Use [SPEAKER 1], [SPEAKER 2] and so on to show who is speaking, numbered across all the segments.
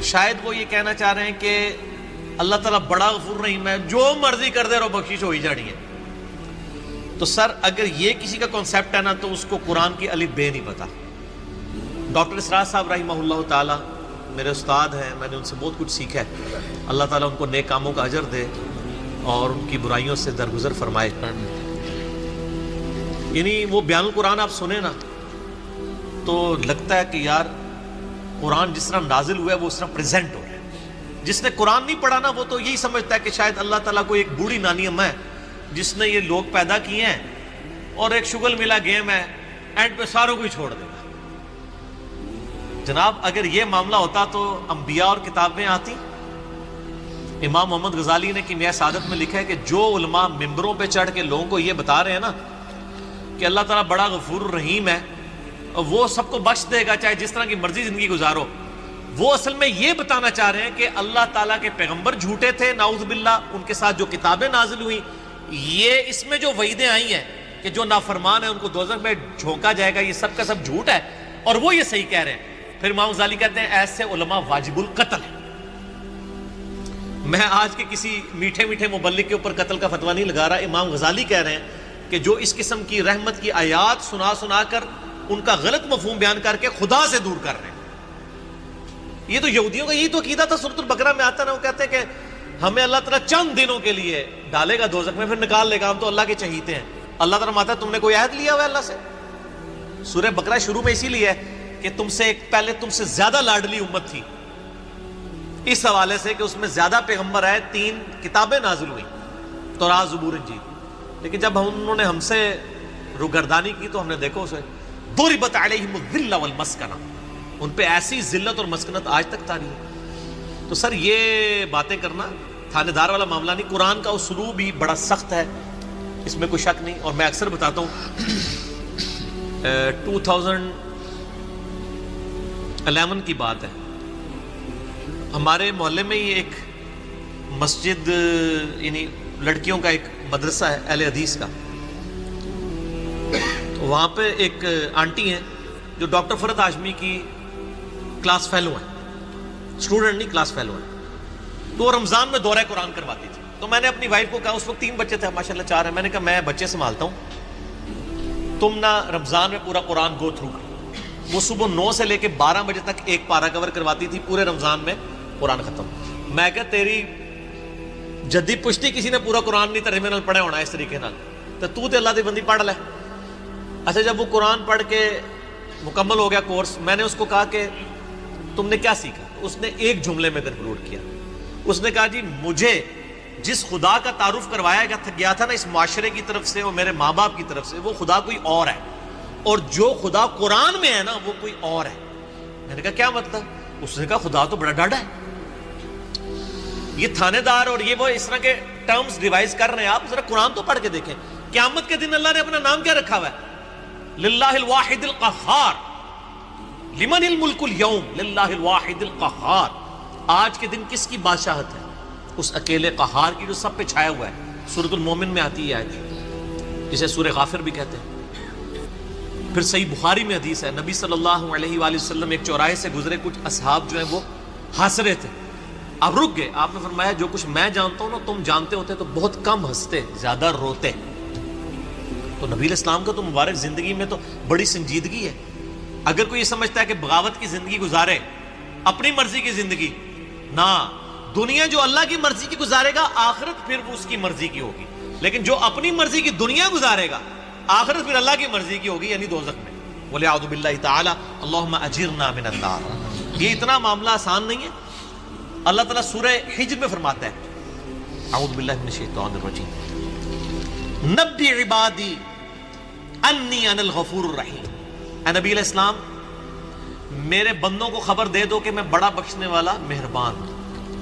[SPEAKER 1] شاید وہ یہ کہنا چاہ رہے ہیں کہ اللہ تعالیٰ بڑا غفور رحیم ہے، جو مرضی کر دے رہو بخشش ہو ہی جانی ہے. تو سر اگر یہ کسی کا کانسیپٹ ہے نا تو اس کو قرآن کی الف بے نہیں پتا. ڈاکٹر اسرار صاحب رحمہ اللہ تعالیٰ میرے استاد ہیں، میں نے ان سے بہت کچھ سیکھا ہے. اللہ تعالیٰ ان کو نیک کاموں کا اجر دے اور ان کی برائیوں سے درگزر فرمائے. یعنی وہ بیان القرآن آپ سنیں نا تو لگتا ہے کہ یار قرآن جس طرح نازل ہوا ہے وہ اس طرح پریزنٹ ہو رہا ہے. جس نے قرآن نہیں پڑھا نا وہ تو یہی سمجھتا ہے کہ شاید اللہ تعالیٰ کو ایک بوڑھی نانی اماں ہے جس نے یہ لوگ پیدا کیے ہیں اور ایک شغل ملا گیم ہے، اینڈ پہ ساروں کو ہی چھوڑ دے گا. جناب اگر یہ معاملہ ہوتا تو انبیاء اور کتابیں آتی. امام محمد غزالی نے کیمیائے سعادت میں لکھا ہے کہ جو علماء ممبروں پہ چڑھ کے لوگوں کو یہ بتا رہے ہیں نا کہ اللہ تعالیٰ بڑا غفور الرحیم ہے اور وہ سب کو بخش دے گا چاہے جس طرح کی مرضی زندگی گزارو، وہ اصل میں یہ بتانا چاہ رہے ہیں کہ اللہ تعالیٰ کے پیغمبر جھوٹے تھے نعوذ باللہ، ان کے ساتھ جو کتابیں نازل ہوئیں، یہ اس میں جو وعیدیں آئی ہیں کہ جو نافرمان ہیں ان کو دوزخ میں جھونکا جائے گا، یہ سب کا سب جھوٹ ہے اور وہ یہ صحیح کہہ رہے ہیں. پھر امام غزالی کہتے ہیں ایسے علماء واجب القتل ہیں. میں آج کے کسی میٹھے میٹھے مبلغ کے اوپر قتل کا فتویٰ نہیں لگا رہا. امام غزالی کہہ رہے ہیں کہ جو اس قسم کی رحمت کی آیات سنا سنا کر ان کا غلط مفہوم بیان کر کے خدا سے دور کر رہے ہیں. یہ تو یہودیوں کا یہی تو عقیدہ تھا. سورۃ البقرہ میں آتا نا، وہ کہتے ہیں کہ ہمیں اللہ تعالیٰ چند دنوں کے لیے ڈالے گا دوزخ میں پھر نکال لے گا، ہم تو اللہ کے چہیتے ہیں. اللہ تعالیٰ ماتا تم نے کوئی عہد لیا ہوا ہے اللہ سے؟ سورہ بقرہ شروع میں اسی لیے ہے کہ تم سے ایک پہلے تم سے زیادہ لاڈلی امت تھی، اس حوالے سے کہ اس میں زیادہ پیغمبر آئے، 3 کتابیں نازل ہوئیں، تورات، زبور، انجیل. لیکن جب انہوں نے ہم سے روگردانی کی تو ہم نے دیکھو اسے ضربت علیہم الذلہ والمسکنہ، ان پہ ایسی ذلت اور مسکنت آج تک طاری ہے. تو سر یہ باتیں کرنا تھانے دار والا معاملہ نہیں. قرآن کا اسلوب بھی بڑا سخت ہے، اس میں کوئی شک نہیں. اور میں اکثر بتاتا ہوں 2011 کی بات ہے، ہمارے محلے میں یہ ایک مسجد یعنی لڑکیوں کا ایک مدرسہ ہے اہل حدیث کا. وہاں پہ ایک آنٹی ہیں جو ڈاکٹر فرحت ہاشمی کی کلاس فیلو ہیں، اسٹوڈنٹ نہیں کلاس فیلو ہیں. تو رمضان میں دورہ قرآن کرواتی تھی. تو میں نے اپنی وائف کو کہا، اس وقت 3 بچے تھے ماشاءاللہ 4 ہیں، میں نے کہا میں بچے سنبھالتا ہوں، تم نہ رمضان میں پورا قرآن گو تھرو کرو. وہ صبح 9 سے لے کے 12 بجے تک ایک پارہ کور کرواتی تھی، پورے رمضان میں قرآن ختم. میں کہا تیری جدی پشتی کسی نے پورا قرآن نہیں ترجمے نال پڑھا ہونا اس طریقے نال، تو تے اللہ دی بندی پڑھ لے. اچھا جب وہ قرآن پڑھ کے مکمل ہو گیا کورس، میں نے اس کو کہا کہ تم نے کیا سیکھا؟ اس نے ایک جملے میں کنکلوڈ کیا. اس نے کہا جی مجھے جس خدا کا تعارف کروایا گیا تھا نا اس معاشرے کی طرف سے اور میرے ماں باپ کی طرف سے، وہ خدا کوئی اور ہے، اور جو خدا قرآن میں ہے نا وہ کوئی اور ہے. میں نے کہا کیا مطلب؟ اس نے کہا خدا تو بڑا ڈاڈا ہے. یہ تھانے دار اور یہ وہ اس طرح کے ٹرمز ریوائز کر رہے ہیں. آپ ذرا قرآن تو پڑھ کے دیکھیں. قیامت کے دن اللہ نے اپنا نام کیا رکھا ہوا ہے؟ للہ الواحد القہار. لمن الملک اليوم للہ الواحد القہار. آج کے دن کس کی بادشاہت ہے؟ اس اکیلے قہار کی جو سب پہ چھایا ہوا ہے. سورۃ المومن میں آتی ہے آیت، جسے سورہ غافر بھی کہتے ہیں. پھر صحیح بخاری میں حدیث ہے، نبی صلی اللہ علیہ وآلہ وسلم ایک چوراہے سے گزرے، کچھ اصحاب جو ہیں وہ ہنس رہے تھے. آپ رک گئے. آپ نے فرمایا جو کچھ میں جانتا ہوں نا تم جانتے ہوتے تو بہت کم ہنستے، زیادہ روتے. تو نبی علیہ السلام کا تو مبارک زندگی میں تو بڑی سنجیدگی ہے. اگر کوئی یہ سمجھتا ہے کہ بغاوت کی زندگی گزارے، اپنی مرضی کی زندگی، نہ، دنیا جو اللہ کی مرضی کی گزارے گا آخرت پھر وہ اس کی مرضی کی ہوگی. لیکن جو اپنی مرضی کی دنیا گزارے گا آخرت پھر اللہ کی مرضی کی ہوگی، یعنی دوزخ میں. وَلِعَوْذُ بِاللَّهِ تَعَالَى اللَّهُمَّ أَجِرْنَا مِنَ النَّارِ. یہ اتنا معاملہ آسان نہیں ہے. اللہ تعالیٰ سورہ حجر میں فرماتا ہے اعوذ باللہ من الشیطان الرجیم نبی عبادی انی انا الغفور الرحیم. اے نبی علیہ السلام میرے بندوں کو خبر دے دو کہ میں بڑا بخشنے والا مہربان ہوں.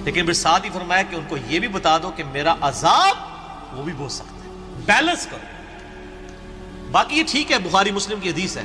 [SPEAKER 1] لیکن پھر ساتھ ہی فرمایا کہ ان کو یہ بھی بتا دو کہ میرا عذاب وہ بھی بہت سخت ہے. بیلنس کرو. باقی یہ ٹھیک ہے، بخاری مسلم کی حدیث ہے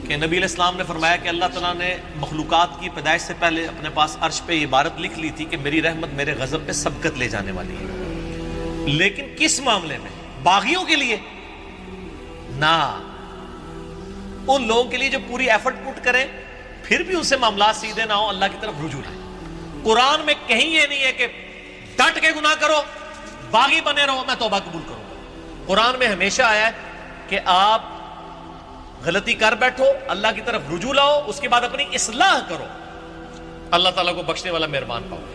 [SPEAKER 1] کہ نبی علیہ السلام نے فرمایا کہ اللہ تعالیٰ نے مخلوقات کی پیدائش سے پہلے اپنے پاس عرش پہ یہ عبارت لکھ لی تھی کہ میری رحمت میرے غضب پہ سبقت لے جانے والی ہے. لیکن کس معاملے میں؟ باغیوں کے لیے نہ، ان لوگوں کے لیے جو پوری ایفرٹ پٹ کریں پھر بھی ان سے معاملات سیدھے نہ ہو، اللہ کی طرف رجوع لائیں۔ قرآن میں کہیں یہ نہیں ہے کہ ڈٹ کے گناہ کرو، باغی بنے رہو، میں توبہ قبول کروں گا۔ قرآن میں ہمیشہ آیا ہے کہ آپ غلطی کر بیٹھو، اللہ کی طرف رجوع لاؤ، اس کے بعد اپنی اصلاح کرو، اللہ تعالیٰ کو بخشنے والا مہربان پاؤ گے۔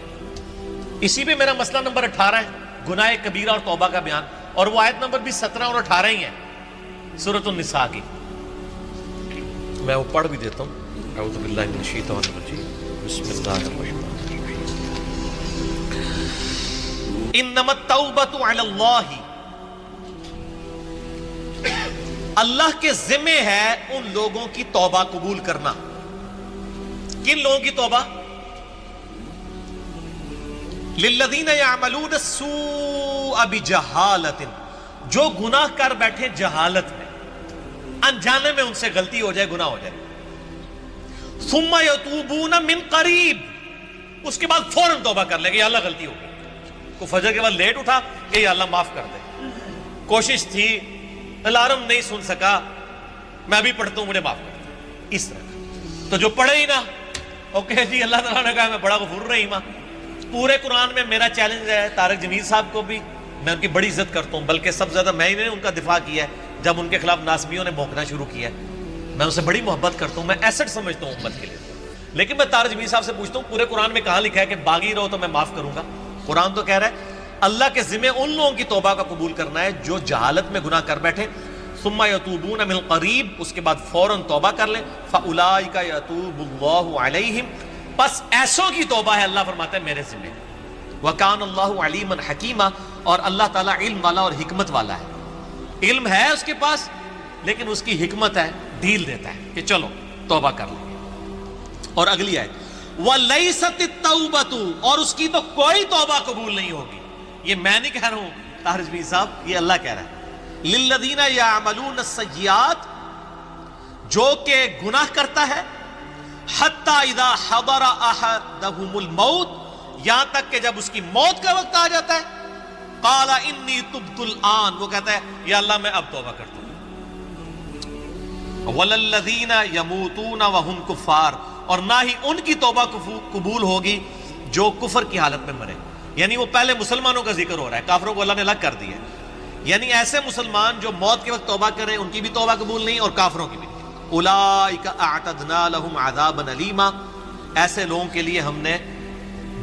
[SPEAKER 1] اسی پہ میرا مسئلہ نمبر 18 ہے، گناہ کبیرہ اور توبہ کا بیان، اور وہ آیت نمبر بھی 17 اور 18 ہی ہے سورۃ النساء کی۔ میں وہ پڑھ بھی دیتا ہوں۔ اعوذ باللہ من الشیطان الرجیم، بسم اللہ الرحمن الرحیم۔ انما التوبۃ علی اللہ، اللہ کے ذمہ ہے ان لوگوں کی توبہ قبول کرنا۔ کن لوگوں کی توبہ؟ للذین یعملون السوء بجہالۃ، جو گناہ کر بیٹھے جہالت میں، انجانے میں ان سے غلطی ہو جائے، گناہ ہو جائے، ثم یتوبون من قریب، اس کے بعد فوراً توبہ کر لے کہ یا اللہ غلطی ہو گئی، کو فجر کے بعد لیٹ اٹھا کہ یا اللہ معاف کر دے، کوشش تھی، الارم نہیں سن سکا، میں ابھی پڑھتا ہوں، مجھے معاف کر دے، اس طرح کا۔ تو جو پڑھے ہی نہ، اوکے جی اللہ تعالیٰ نے کہا میں بڑا غفور رحیم ہوں۔ پورے قرآن میں میرا چیلنج ہے، طارق جمیل صاحب کو بھی میں ان کی بڑی عزت کرتا ہوں، بلکہ سب سے زیادہ میں نے ان کا دفاع کیا ہے جب ان کے خلاف ناسبیوں نے بھونکنا شروع کیا ہے۔ میں ان سے بڑی محبت کرتا ہوں، میں ایسٹ سمجھتا ہوں امت کے لیے، لیکن میں طارق جمیل صاحب سے پوچھتا ہوں پورے قرآن میں کہاں لکھا ہے کہ باغی رہو تو میں معاف کروں گا؟ قرآن تو کہہ رہا ہے اللہ کے ذمہ ان لوگوں کی توبہ کا قبول کرنا ہے جو جہالت میں گناہ کر بیٹھے، ثم یتوبون من قریب، اس کے بعد فوراً توبہ کر لیں، فاولئک یتوب اللہ علیہم، پس ایسوں کی توبہ ہے، اللہ فرماتا ہے میرے ذمہ۔ وَكَانَ اللَّهُ عَلِيمًا حَكِيمًا، اور اللہ تعالیٰ علم والا اور حکمت والا ہے، علم ہے اس کے پاس لیکن اس کی حکمت ہے، ڈھیل دیتا ہے کہ چلو توبہ کر لیں۔ اور اگلی آیت وَلَيْسَتِ التَّوْبَةُ، اور اس کی تو کوئی توبہ قبول نہیں ہوگی، یہ میں نہیں کہہ رہا ہوں طاہر جمیل صاحب، یہ اللہ کہہ رہا ہے، لِلَّذِينَ يَعْمَلُونَ السَّيِّئَاتِ، جو کہ گناہ کرتا ہے، حَتَّى إِذَا حَضَرَ أَحَدَهُمُ الْمَوْتُ، یہاں تک کہ جب اس کی موت کا وقت آ جاتا ہے، قَالَ إِنِّي تُبْتُ الْآن، وہ کہتا ہے یا اللہ میں اب توبہ کرتا ہوں۔ وَلَلَّذِينَ يَمُوتُونَ وَهُمْ كُفَّارٌ، اور نہ ہی ان کی توبہ قبول ہوگی جو کفر کی حالت میں مرے، یعنی وہ پہلے مسلمانوں کا ذکر ہو رہا ہے، کافروں کو اللہ نے الگ کر دیا ہے، یعنی ایسے مسلمان جو موت کے وقت توبہ کریں ان کی بھی توبہ قبول نہیں اور کافروں کی بھی نہیں۔ اولئک اعتدنا لهم عذابا الیما، ایسے لوگوں کے لیے ہم نے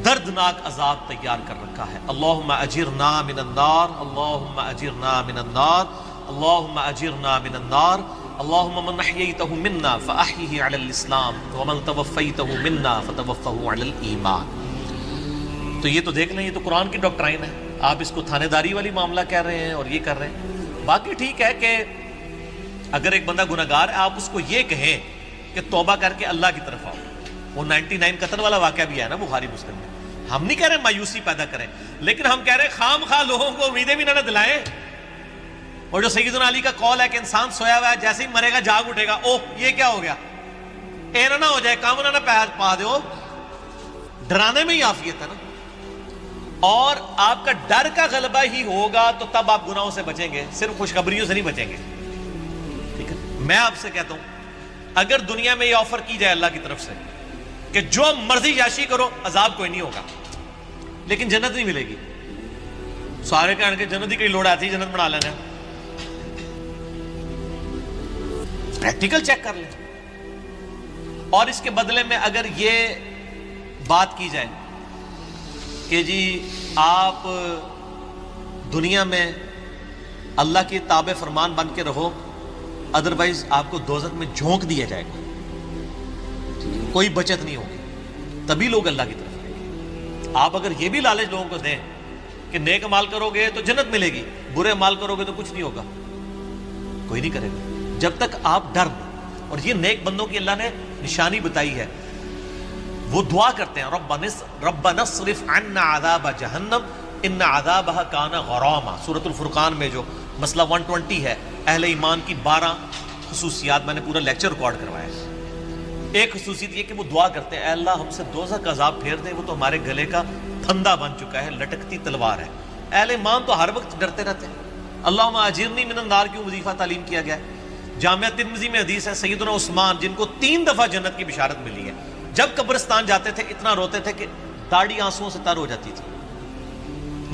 [SPEAKER 1] دردناک عذاب تیار کر رکھا ہے۔ اللہم اجرنا من النار، اللہم اجرنا من النار، اللہم اجرنا من النار، اللہم من احییتہ منا فاحیہ علی الاسلام ومن توفیتہ منا فتوفہ علی الایمان۔ تو یہ تو دیکھ لیں، یہ تو قرآن کی ڈاکٹرائن ہے، آپ اس کو تھانے داری والی معاملہ کہہ رہے ہیں اور یہ کر رہے ہیں۔ باقی ٹھیک ہے کہ اگر ایک بندہ گناہگار ہے آپ اس کو یہ کہیں کہ توبہ کر کے اللہ کی طرف آؤ، وہ 99 قتل والا واقعہ بھی ہے نا بخاری مسلم میں، ہم نہیں کہہ رہے مایوسی پیدا کریں، لیکن ہم کہہ رہے خام خواہ لوگوں کو امیدیں بھی نہ دلائیں۔ اور جو سیدنا علی کا قول ہے کہ انسان سویا ہوا ہے، جیسے ہی مرے گا جاگ اٹھے گا، اوہ یہ کیا ہو گیا، اے نہ ہو جائے، کام نہ پا دو، ڈرانے میں ہی عافیت ہے نا۔ اور آپ کا ڈر کا غلبہ ہی ہوگا تو تب آپ گناہوں سے بچیں گے، صرف خوشخبریوں سے نہیں بچیں گے، ٹھیک ہے۔ میں آپ سے کہتا ہوں اگر دنیا میں یہ آفر کی جائے اللہ کی طرف سے کہ جو مرضی یاشی کرو عذاب کوئی نہیں ہوگا لیکن جنت نہیں ملے گی، سارے کہنے کے جنت ہی کئی لوڑ آتی ہے، جنت بنا لینا، پریکٹیکل چیک کر لیں۔ اور اس کے بدلے میں اگر یہ بات کی جائے کہ جی آپ دنیا میں اللہ کی تابع فرمان بن کے رہو، ادروائز آپ کو دوزخ میں جھونک دیا جائے گا، کوئی بچت نہیں ہوگی، تبھی لوگ اللہ کی طرف آئیں گے۔ آپ اگر یہ بھی لالچ لوگوں کو دیں کہ نیک عمال کرو گے تو جنت ملے گی، برے عمال کرو گے تو کچھ نہیں ہوگا، کوئی نہیں کرے گا جب تک آپ ڈر لیں۔ اور یہ نیک بندوں کی اللہ نے نشانی بتائی ہے، وہ دعا کرتے ہیں ربنا اصرف عنا عذاب جہنم ان عذابها کان غراما، سورۃ الفرقان میں جو مسئلہ 120 ہے، اہل ایمان کی 12 خصوصیات، میں نے پورا لیکچر ریکارڈ کروایا ہے۔ ایک خصوصیت یہ کہ وہ دعا کرتے ہیں اے اللہ ہم سے دوزخ کا عذاب پھیر دے، وہ تو ہمارے گلے کا پھندا بن چکا ہے، لٹکتی تلوار ہے۔ اہل ایمان تو ہر وقت ڈرتے رہتے ہیں۔ اللہم اجرنی من النار کیوں وظیفہ تعلیم کیا گیا ہے؟ جامعہ ترمذی میں حدیث ہے سیدنا عثمان جن کو 3 دفعہ جنت کی بشارت ملی ہے، جب قبرستان جاتے تھے اتنا روتے تھے کہ داڑھی آنسوؤں سے تر ہو جاتی تھی۔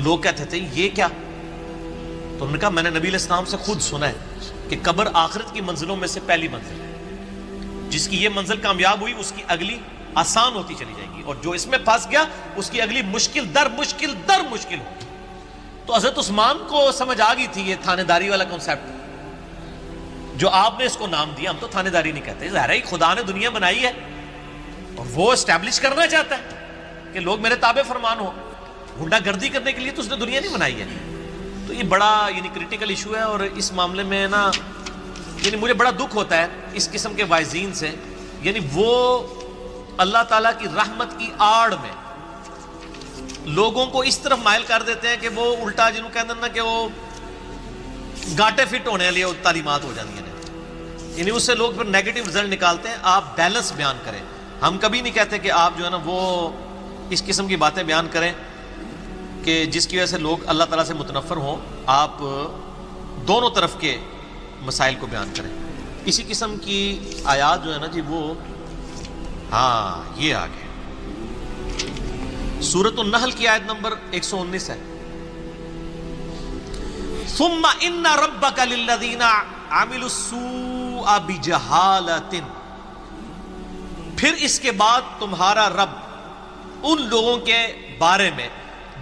[SPEAKER 1] لوگ کہتے تھے یہ کیا؟ تو انہوں نے کہا میں نے نبی علیہ السلام سے خود سنا ہے کہ قبر آخرت کی منزلوں میں سے پہلی منزل ہے، جس کی یہ منزل کامیاب ہوئی اس کی اگلی آسان ہوتی چلی جائے گی، اور جو اس میں پھنس گیا اس کی اگلی مشکل در مشکل ہوگی۔ تو حضرت عثمان کو سمجھ آ گئی تھی یہ تھانے داری والا کنسیپٹ جو آپ نے اس کو نام دیا۔ ہم تو تھانے داری نہیں کہتے، ظاہر ہے خدا نے دنیا بنائی ہے اور وہ اسٹیبلش کرنا چاہتا ہے کہ لوگ میرے تابع فرمان ہو، غنڈہ گردی کرنے کے لیے تو اس نے دنیا نہیں بنائی ہے۔ تو یہ بڑا کریٹیکل ایشو ہے، اور اس معاملے میں نا مجھے بڑا دکھ ہوتا ہے اس قسم کے وائزین سے، وہ اللہ تعالیٰ کی رحمت کی آڑ میں لوگوں کو اس طرف مائل کر دیتے ہیں کہ وہ الٹا جنہوں کہتے ہیں نا کہ وہ گاٹے فٹ ہونے والی تعلیمات ہو جاتی ہیں، اس سے لوگ پھر نیگیٹو رزلٹ نکالتے ہیں۔ آپ بیلنس بیان کریں، ہم کبھی نہیں کہتے کہ آپ جو ہے نا وہ اس قسم کی باتیں بیان کریں کہ جس کی وجہ سے لوگ اللہ تعالیٰ سے متنفر ہوں۔ آپ دونوں طرف کے مسائل کو بیان کریں۔ اسی قسم کی آیات جو ہے نا وہ یہ آگے سورۃ النحل کی آیت نمبر 119 ہے، ثم ان ربک للذین عملوا السوء بجہالۃ، پھر اس کے بعد تمہارا رب ان لوگوں کے بارے میں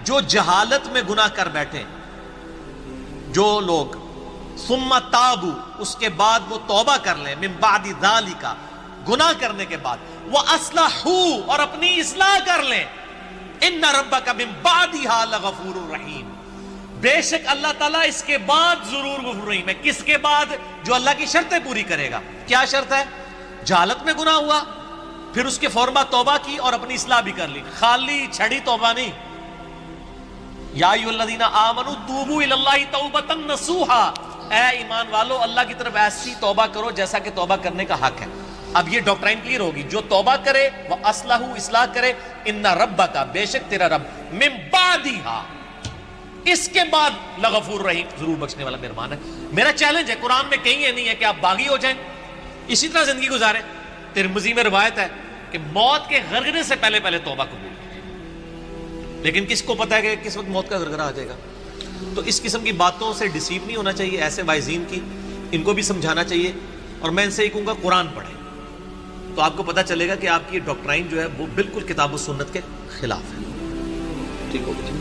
[SPEAKER 1] جو جہالت میں گناہ کر بیٹھے، جو لوگ ثم تابوا اس کے بعد وہ توبہ کر لیں، من بعد ذالک گناہ کرنے کے بعد، وَأَصْلَحُوا اور اپنی اصلاح کر لیں، ان ربک من بعدها لغفور رحیم، بے شک اللہ تعالیٰ اس کے بعد ضرور غفور رحیم ہے۔ کس کے بعد؟ جو اللہ کی شرطیں پوری کرے گا۔ کیا شرط ہے؟ جہالت میں گناہ ہوا، پھر اس کے فوراً بعد توبہ کی اور اپنی اصلاح بھی کر لی، خالی چھڑی توبہ نہیں۔ یا ایھا الذین آمنوا توبوا الی اللہ توبۃ نصوحا، اے ایمان والو اللہ کی طرف ایسی توبہ کرو جیسا کہ توبہ کرنے کا حق ہے۔ اب یہ ڈاکٹرائن کلیئر ہوگی، جو توبہ کرے وہ اصلاح کرے، ان ربک بے شک تیرا رب من بعدہا اس کے بعد لغفور رحیم ضرور بخشنے والا مہربان ہے۔ میرا چیلنج ہے، قرآن میں کہیں یہ نہیں ہے کہ آپ باغی ہو جائیں اسی طرح زندگی گزاریں۔ ترمذی میں روایت ہے کہ موت کے غرغرے سے پہلے توبہ قبول، لیکن کس کو پتہ ہے کہ کس وقت موت کا غرغرہ آ جائے گا؟ تو اس قسم کی باتوں سے ڈیسیو نہیں ہونا چاہیے، ایسے وائزین کی ان کو بھی سمجھانا چاہیے، اور میں ان سے یہ کہوں گا قرآن پڑھیں تو آپ کو پتہ چلے گا کہ آپ کی ڈاکٹرائن جو ہے وہ بالکل کتاب و سنت کے خلاف ہے۔ ٹھیک ہوگا جی؟